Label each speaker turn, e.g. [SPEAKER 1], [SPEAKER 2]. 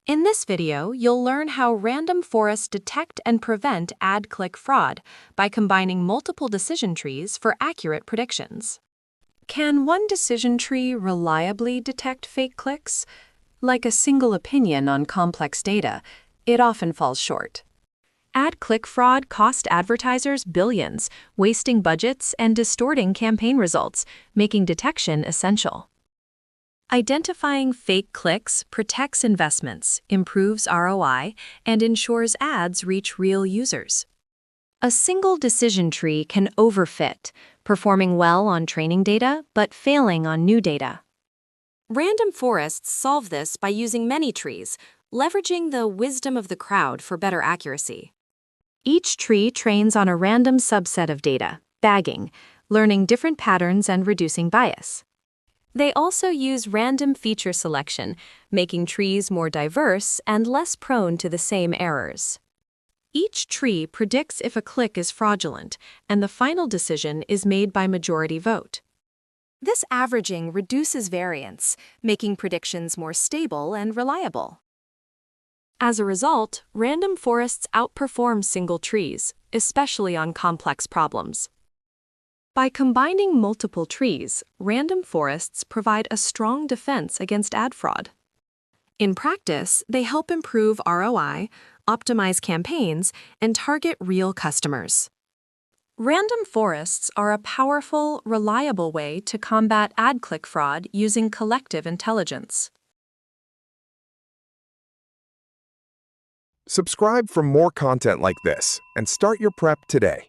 [SPEAKER 1] In this video, you'll learn how random forests detect and prevent ad-click fraud by combining multiple decision trees for accurate predictions. Can one decision tree reliably detect fake clicks? Like a single opinion on complex data, it often falls short. Ad-click fraud cost advertisers billions, wasting budgets and distorting campaign results, making detection essential. Identifying fake clicks protects investments, improves ROI, and ensures ads reach real users. A single decision tree can overfit, performing well on training data but failing on new data. Random forests solve this by using many trees, leveraging the wisdom of the crowd for better accuracy. Each tree trains on a random subset of data, bagging, learning different patterns and reducing bias. They also use random feature selection, making trees more diverse and less prone to the same errors. Each tree predicts if a click is fraudulent, and the final decision is made by majority vote. This averaging reduces variance, making predictions more stable and reliable. As a result, random forests outperform single trees, especially on complex problems. By combining multiple trees, random forests provide a strong defense against ad fraud. In practice, they help improve ROI, optimize campaigns, and target real customers. Random forests are a powerful, reliable way to combat ad-click fraud using collective intelligence.
[SPEAKER 2] Subscribe for more content like this and start your prep today.